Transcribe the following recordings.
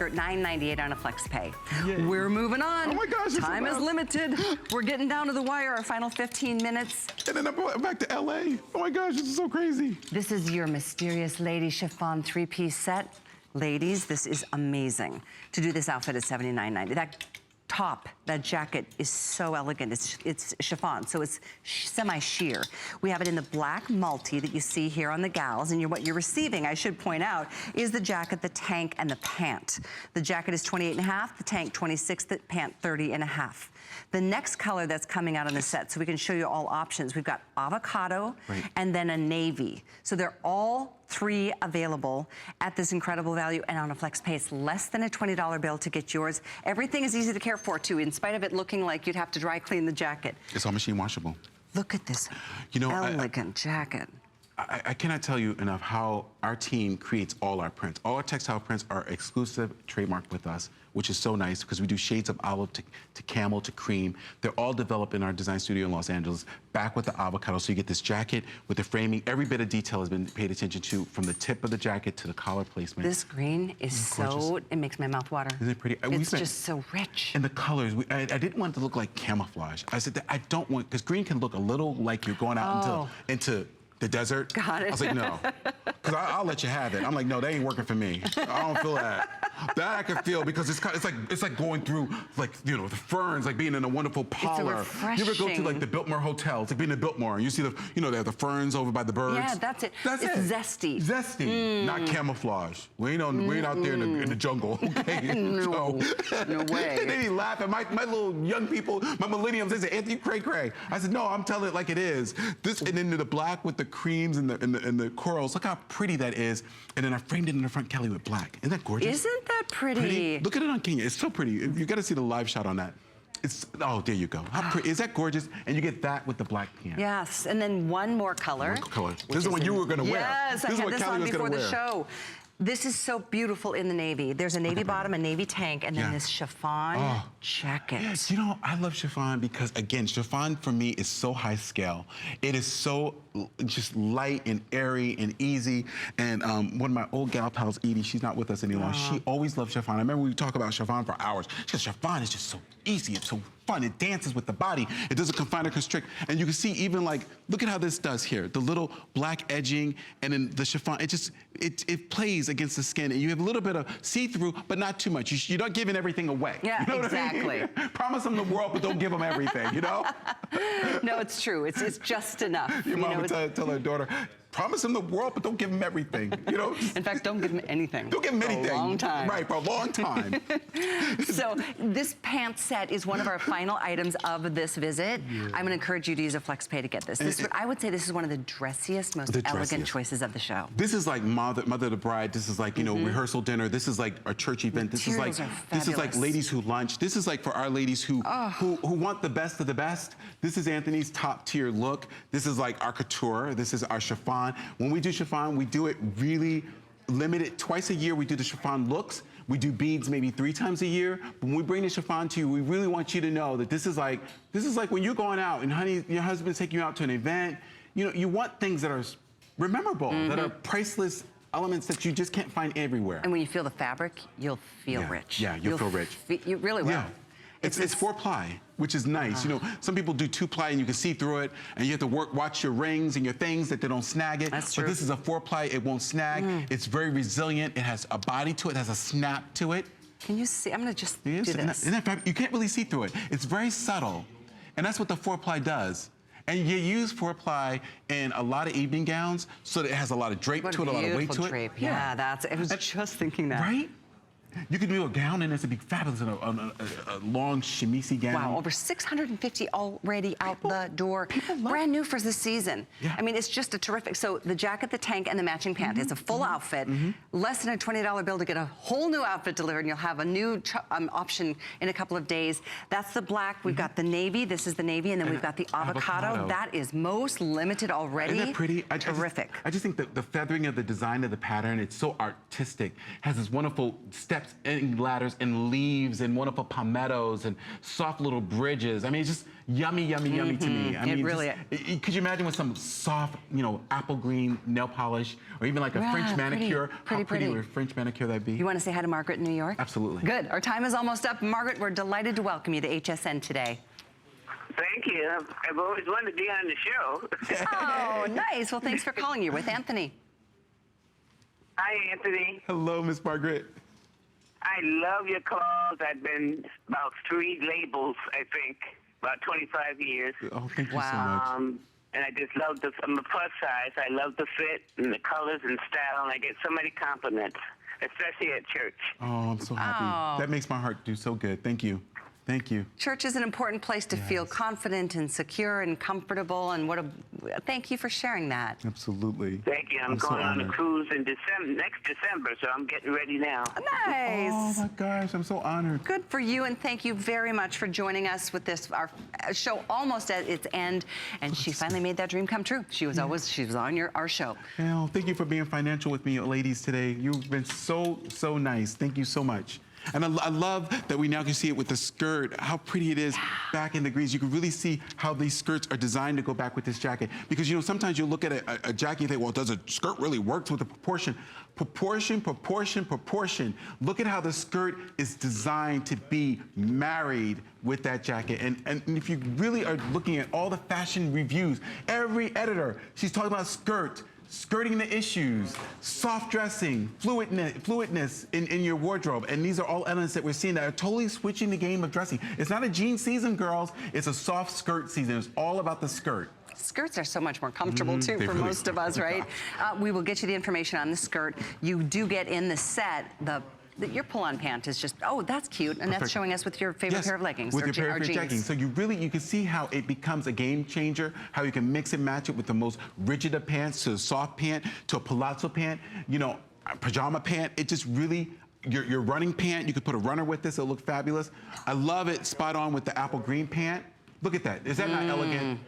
$9.98 on a flex pay. Yay. We're moving on. Oh my gosh, time is limited. We're getting down to the wire, our final 15 minutes. And then I'm going back to LA. Oh my gosh, this is so crazy. This is your Mysterious Lady Chiffon 3-piece set. Ladies, this is amazing. To do this outfit is $79.90. That top, that jacket is so elegant. It's chiffon, so it's semi-sheer. We have it in the black multi that you see here on the gals, and what you're receiving, I should point out, is the jacket, the tank, and the pant. The jacket is 28.5, the tank 26, the pant 30.5. The next color that's coming out on the set, so we can show you all options. We've got avocado and then a navy. So they're all three available at this incredible value, and on a flex pay, it's less than a $20 bill to get yours. Everything is easy to care for too, in spite of it looking like you'd have to dry clean the jacket. It's all machine washable. Look at this elegant jacket. I cannot tell you enough how our team creates all our prints. All our textile prints are exclusive, trademarked with us, which is so nice because we do shades of olive to camel to cream. They're all developed in our design studio in Los Angeles, back with the avocado. So you get this jacket with the framing. Every bit of detail has been paid attention to, from the tip of the jacket to the collar placement. This green is so, it makes my mouth water. Isn't it pretty? It's just so rich. And the colors, I didn't want it to look like camouflage. I said that I don't want, because green can look a little like you're going out into the desert. Got it. I was like, no, because I'll let you have it. I'm like, no, that ain't working for me. I don't feel that. That I can feel because it's like going through the ferns, like being in a wonderful parlor. It's refreshing. You ever go to like the Biltmore Hotel? It's like being in Biltmore and you see they have the ferns over by the birds. Yeah, that's it. That's it's zesty. Zesty, not camouflage. We ain't out there in the jungle, okay? No way. They be laughing. My little young people, my millennials, they say, Anthony, cray. I said, no, I'm telling it like it is. This, and then the black with the creams and the corals. Look how pretty that is. And then I framed it in the front, Kelly, with black. Isn't that gorgeous? Isn't that pretty? Look at it on Kenya. It's so pretty. You got to see the live shot on that. Oh, there you go. How pretty. Is that gorgeous? And you get that with the black pant. Yes, and then one more color. This is the one you were going to wear. Yes, I had this on before the show. This is so beautiful in the navy. There's a navy bottom, a navy tank, and then this chiffon jacket. You know, I love chiffon because, again, chiffon for me is so high scale. It is so just light and airy and easy. And one of my old gal pals, Edie, she's not with us any longer. She always loved chiffon. I remember we talk about chiffon for hours. She goes, chiffon is just so easy. It's so fun. It dances with the body. It doesn't confine or constrict. And you can see even like, look at how this does here. The little black edging and then the chiffon, it plays against the skin. And you have a little bit of see-through, but not too much. You're not giving everything away. Yeah, you know exactly. What I mean? Promise them the world, but don't give them everything, you know? No, it's true. It's just enough. Your mom would tell her daughter, promise him the world, but don't give him everything, you know? In fact, don't give him anything. Don't give him anything. For a long time. Right, for a long time. So this pants set is one of our final items of this visit. Yeah. I'm gonna encourage you to use a flex pay to get this. I would say this is one of the dressiest, most elegant choices of the show. This is like Mother of the Bride. This is like, you know, rehearsal dinner. This is like a church event. This is like ladies who lunch. This is like for our ladies who want the best of the best. This is Anthony's top tier look. This is like our couture. This is our chiffon. When we do chiffon, we do it really limited. Twice a year, we do the chiffon looks. We do beads maybe 3 times a year. When we bring the chiffon to you, we really want you to know that this is like when you're going out and honey, your husband's taking you out to an event. You know, you want things that are memorable, that are priceless elements that you just can't find everywhere. And when you feel the fabric, you'll feel rich. Yeah, you'll feel rich. You really will. Yeah. It's 4-ply, which is nice. You know, some people do 2-ply and you can see through it, and you have to watch your rings and your things that they don't snag it. That's true. But this is a 4-ply, it won't snag. It's very resilient. It has a body to it, it has a snap to it. Can you see? I'm gonna just do this. Isn't that fabric? You can't really see through it. It's very subtle, and that's what the 4-ply does. And you use 4-ply in a lot of evening gowns, so that it has a lot of drape to it, a lot of weight to it. Drape. Yeah, I was just thinking that. Right? You could do a gown and this would be fabulous in a long chemise gown. Wow, over 650 already out the door. Brand new for this season. Yeah. I mean, it's just a terrific, so the jacket, the tank, and the matching pant. It's a full outfit. Less than a $20 bill to get a whole new outfit delivered, and you'll have a new option in a couple of days. That's the black. We've got the navy. This is the navy, and then we've got the avocado. That is most limited already. Isn't that pretty? Terrific. I just think that the feathering of the design of the pattern, it's so artistic. Has this wonderful step steps and ladders and leaves and wonderful palmettos and soft little bridges. I mean, it's just yummy, yummy, yummy to me. I mean, it really could you imagine with some soft, you know, apple green nail polish, or even like a French manicure? How pretty would a French manicure that'd be? You want to say hi to Margaret in New York? Absolutely. Good. Our time is almost up. Margaret, we're delighted to welcome you to HSN today. Thank you. I've always wanted to be on the show. Oh, nice. Well, thanks for calling. You're with Anthony. Hi, Anthony. Hello, Miss Margaret. I love your clothes. I've been about 3 labels, I think, about 25 years. Oh, thank you so much. And I just love I'm a plus size. I love the fit and the colors and style, and I get so many compliments, especially at church. Oh, I'm so happy. Oh. That makes my heart do so good. Thank you. Thank you. Church is an important place to feel confident and secure and comfortable, and thank you for sharing that. Absolutely. Thank you. I'm going on a cruise in next December, so I'm getting ready now. Nice. Oh my gosh, I'm so honored. Good for you, and thank you very much for joining us with this, our show almost at its end, and she finally made that dream come true. She was on our show. Well, thank you for being financial with me, ladies, today. You've been so nice. Thank you so much. And I love that we now can see it with the skirt, how pretty it is back in the greens. You can really see how these skirts are designed to go back with this jacket. Because, you know, sometimes you look at a jacket and think, well, does a skirt really work with the proportion? Proportion, proportion, proportion. Look at how the skirt is designed to be married with that jacket. And if you really are looking at all the fashion reviews, every editor, she's talking about skirting the issues, soft dressing, fluidness in your wardrobe. And these are all elements that we're seeing that are totally switching the game of dressing. It's not a jean season, girls. It's a soft skirt season. It's all about the skirt. Skirts are so much more comfortable, too, for most of us, right? We will get you the information on the skirt. You do get in the set your pull-on pant is just, oh, that's cute. And that's showing us with your favorite pair of leggings. With your favorite jeans. So you can see how it becomes a game changer, how you can mix and match it with the most rigid of pants to a soft pant to a palazzo pant, you know, a pajama pant. It just really, your running pant, you could put a runner with this, it'll look fabulous. I love it spot on with the apple green pant. Look at that. Is that not elegant?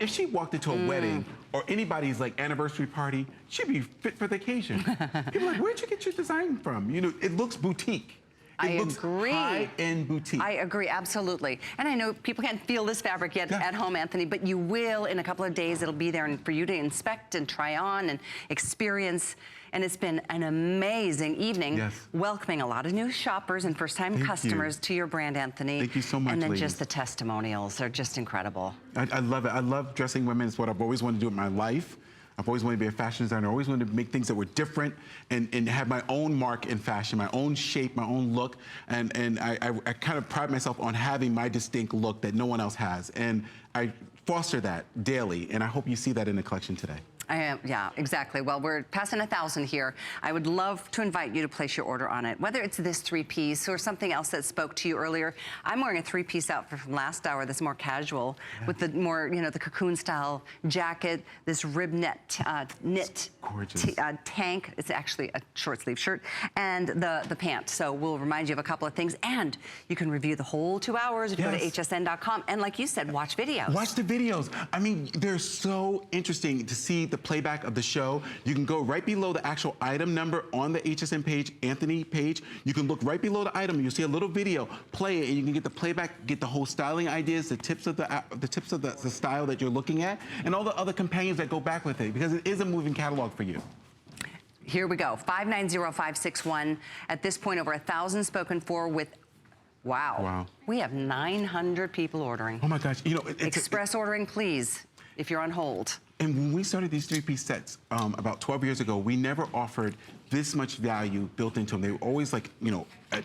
If she walked into a wedding or anybody's like anniversary party, she'd be fit for the occasion. People are like, where'd you get your design from? You know, it looks boutique. It looks high-end boutique. I agree, absolutely. And I know people can't feel this fabric yet at home, Anthony, but you will in a couple of days. It'll be there and for you to inspect and try on and experience. And it's been an amazing evening, welcoming a lot of new shoppers and first-time customers to your brand, Anthony. Thank you so much, And then ladies. just the testimonials are just incredible. I love it. I love dressing women. It's what I've always wanted to do in my life. I've always wanted to be a fashion designer. I always wanted to make things that were different and have my own mark in fashion, my own shape, my own look. And I kind of pride myself on having my distinct look that no one else has. And I foster that daily. And I hope you see that in the collection today. Yeah, exactly. Well, we're passing 1,000 here. I would love to invite you to place your order on it, whether it's this 3-piece or something else that spoke to you earlier. I'm wearing a 3-piece outfit from last hour that's more casual with the more, you know, the cocoon style jacket, this rib knit tank. It's actually a short sleeve shirt, and the pant. So we'll remind you of a couple of things, and you can review the whole 2 hours if you go to hsn.com. And like you said, watch videos. Watch the videos. I mean, they're so interesting to see the playback of the show. You can go right below the actual item number on the HSN page, Anthony page. You can look right below the item. You'll see a little video. Play it, and you can get the playback, get the whole styling ideas, the tips of the style that you're looking at, and all the other companions that go back with it, because it is a moving catalog for you. Here we go. 590561. At this point, over 1,000 spoken for with. Wow. We have 900 people ordering. Oh my gosh. You know, Express ordering, please, if you're on hold. And when we started these 3-piece sets about 12 years ago, we never offered this much value built into them. They were always like, you know, at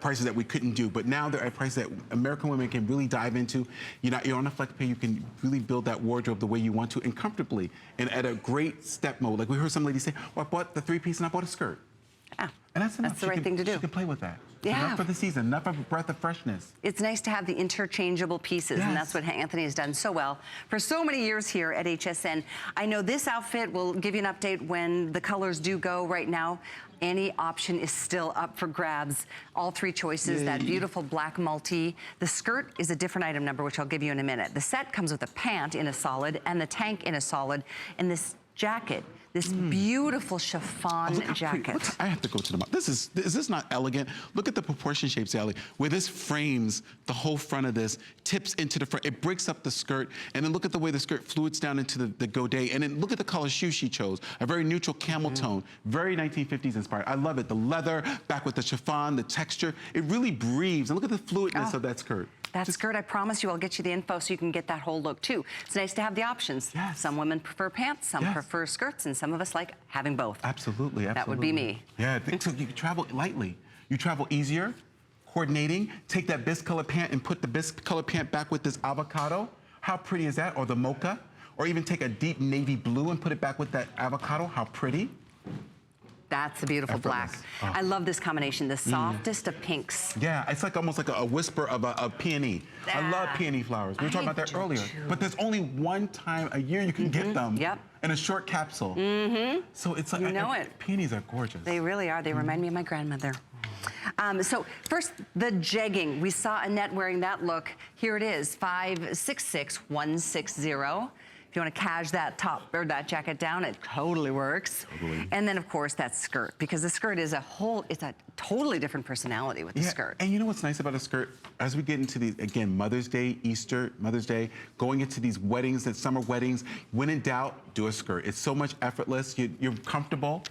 prices that we couldn't do. But now they're at prices that American women can really dive into. You're on a flex pay. You can really build that wardrobe the way you want to and comfortably and at a great step mode. Like we heard some lady say, well, I bought the 3-piece and I bought a skirt. Yeah, and that's enough. That's the right thing to do. She can play with that. Yeah. Enough for the season, enough of a breath of freshness. It's nice to have the interchangeable pieces, and that's what Anthony has done so well for so many years here at HSN. I know this outfit will give you an update when the colors do go. Right now, any option is still up for grabs. All 3 choices, that beautiful black multi. The skirt is a different item number, which I'll give you in a minute. The set comes with a pant in a solid and the tank in a solid, and this jacket, This beautiful chiffon jacket. I have to go to the, is this not elegant? Look at the proportion shapes, Sally, where this frames the whole front of this, tips into the front, it breaks up the skirt, and then look at the way the skirt fluids down into the godet, and then look at the color shoe she chose, a very neutral camel tone, very 1950s inspired. I love it, the leather, back with the chiffon, the texture, it really breathes, and look at the fluidness of that skirt. That skirt, I promise you, I'll get you the info so you can get that whole look too. It's nice to have the options. Yes. Some women prefer pants, some prefer skirts, and some of us like having both. Absolutely, absolutely. That would be me. Yeah, so you travel lightly. You travel easier, coordinating. Take that bisque color pant and put the bisque color pant back with this avocado. How pretty is that? Or the mocha. Or even take a deep navy blue and put it back with that avocado. How pretty. That's a beautiful black. Oh. I love this combination, the softest of pinks. Yeah, it's like almost like a whisper of a peony. I love peony flowers. We were talking about that earlier. But there's only one time a year you can get them. Yep. In a short capsule. So it's like, peonies are gorgeous. They really are. They remind me of my grandmother. So first, the jegging. We saw Annette wearing that look. Here it is, 566160. If you want to cash that top or that jacket down, it totally works. Totally. And then, of course, that skirt, because the skirt is it's a totally different personality with the skirt. And you know what's nice about a skirt? As we get into these, again, Mother's Day, Easter, Mother's Day, going into these weddings and summer weddings, when in doubt, do a skirt. It's so much effortless. You're comfortable.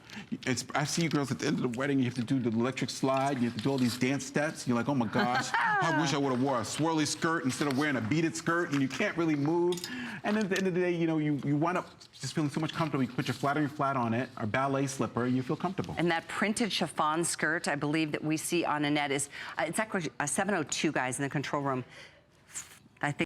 I see you girls at the end of the wedding, you have to do the electric slide, you have to do all these dance steps. You're like, oh my gosh, I wish I would have wore a swirly skirt instead of wearing a beaded skirt, and you can't really move. And then at the end of the day, you know, you wind up just feeling so much comfortable. You put your flattering flat on it, or ballet slipper, and you feel comfortable. And that printed chiffon skirt, I believe that we see on Annette is, it's actually a 702, guys, in the control room. I think